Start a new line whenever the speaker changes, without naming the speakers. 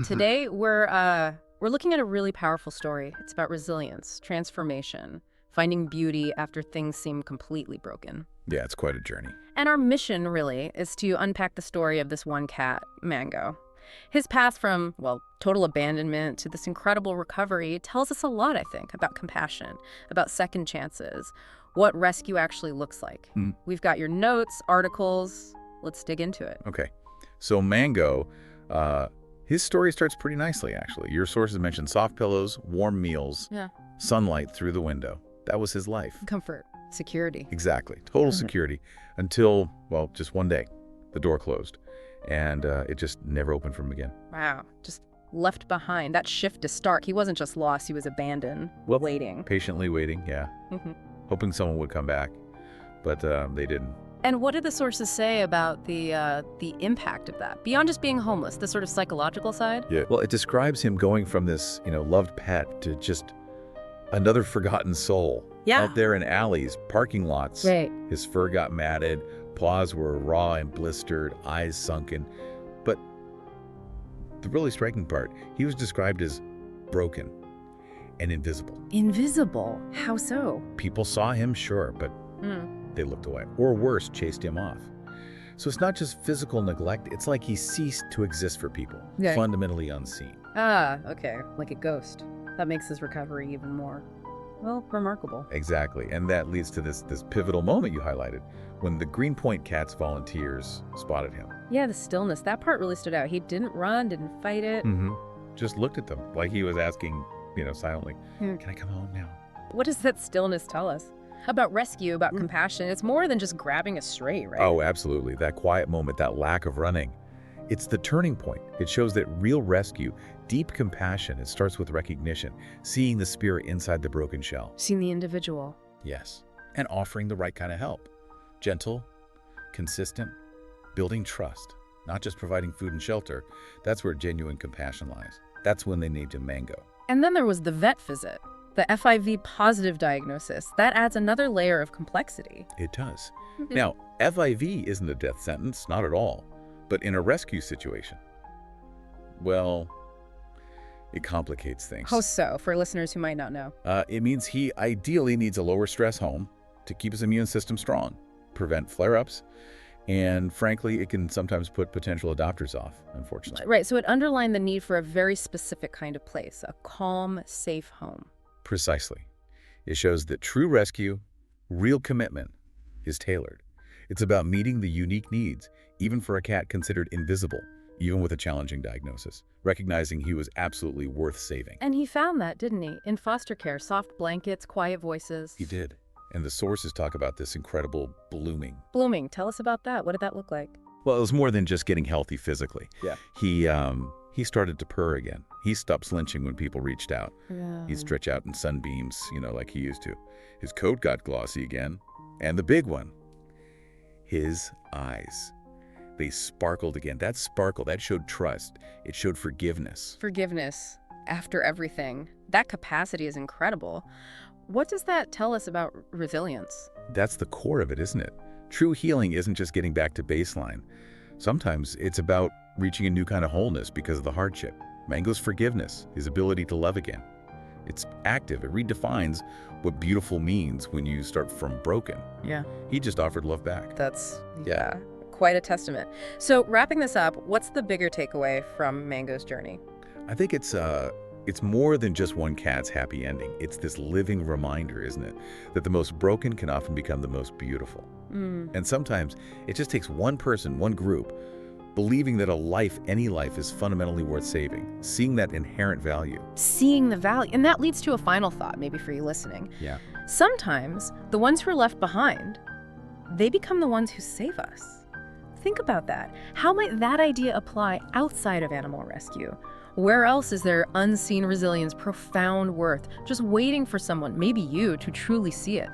Today we're looking at a really powerful story. It's about resilience, transformation, finding beauty after things seem completely broken.
Yeah, it's quite a journey.
And our mission, really, is to unpack the story of this one cat, Mango. His path from, well, total abandonment to this incredible recovery tells us a lot, I think, about compassion, about second chances, what rescue actually looks like. We've got your notes, articles. Let's dig into it.
Okay. So Mango, his story starts pretty nicely, actually. Your sources mentioned soft pillows, warm meals,
Yeah.
sunlight through the window. That was his life.
Comfort, security.
Exactly. Total security until, well, just one day. The door closed, and it just never opened for him again.
Wow. Just left behind. That shift is stark. He wasn't just lost, he was abandoned,
Well,
waiting.
Patiently waiting, yeah. Hoping someone would come back, but they didn't.
And what did the sources say about the impact of that? Beyond just being homeless, the sort of psychological side?
Yeah. Well, it describes him going from this, loved pet to just another forgotten soul.
Yeah.
Out there in alleys, parking lots.
Right.
His fur got matted, paws were raw and blistered, eyes sunken. But the really striking part, he was described as broken and invisible.
Invisible? How so?
People saw him, sure, but they looked away. Or worse, chased him off. So it's not just physical neglect, it's like he ceased to exist for people,
Yeah.
fundamentally unseen.
Ah, okay. Like a ghost. That makes his recovery even more, well, remarkable.
Exactly, and that leads to this pivotal moment you highlighted, when the Greenpoint Cats volunteers spotted him.
Yeah, the stillness. That part really stood out. He didn't run, didn't fight it.
Just looked at them, like he was asking, silently,
Hmm.
can I come home now?
What does that stillness tell us? About rescue, about compassion. It's more than just grabbing a stray, right?
Oh, absolutely, that quiet moment, that lack of running. It's the turning point. It shows that real rescue, deep compassion, it starts with recognition, seeing the spirit inside the broken shell.
Seeing the individual.
Yes, and offering the right kind of help. Gentle, consistent, building trust, not just providing food and shelter. That's where genuine compassion lies. That's when they named him Mango.
And then there was the vet visit. The FIV positive diagnosis. That adds another layer of complexity.
It does. Now, FIV isn't a death sentence, not at all. But in a rescue situation, well, it complicates things.
How so, for listeners who might not know?
It means he ideally needs a lower stress home to keep his immune system strong, prevent flare-ups, and frankly, it can sometimes put potential adopters off, unfortunately.
Right, so it underlined the need for a very specific kind of place, a calm, safe home.
Precisely. It shows that true rescue, real commitment, is tailored. It's about meeting the unique needs, even for a cat considered invisible, even with a challenging diagnosis, recognizing he was absolutely worth saving.
And he found that, didn't he? In foster care, soft blankets, quiet voices.
He did. And the sources talk about this incredible blooming.
Blooming, tell us about that. What did that look like?
Well, it was more than just getting healthy physically.
Yeah.
He started to purr again. He stopped flinching when people reached out.
Yeah.
He'd stretch out in sunbeams, like he used to. His coat got glossy again. And the big one, his eyes. They sparkled again. That sparkle, that showed trust. It showed forgiveness.
Forgiveness after everything. That capacity is incredible. What does that tell us about resilience?
That's the core of it, isn't it? True healing isn't just getting back to baseline. Sometimes it's about reaching a new kind of wholeness because of the hardship. Mango's forgiveness, his ability to love again. It's active. It redefines what beautiful means when you start from broken.
Yeah.
He just offered love back.
That's, yeah, quite a testament. So wrapping this up, what's the bigger takeaway from Mango's journey?
I think it's more than just one cat's happy ending. It's this living reminder, isn't it? That the most broken can often become the most beautiful. And sometimes it just takes one person, one group, believing that any life is fundamentally worth saving, seeing that inherent value.
Seeing the value. And that leads to a final thought, maybe for you listening.
Yeah.
Sometimes the ones who are left behind, they become the ones who save us. Think about that. How might that idea apply outside of animal rescue? Where else is there unseen resilience, profound worth, just waiting for someone, maybe you, to truly see it?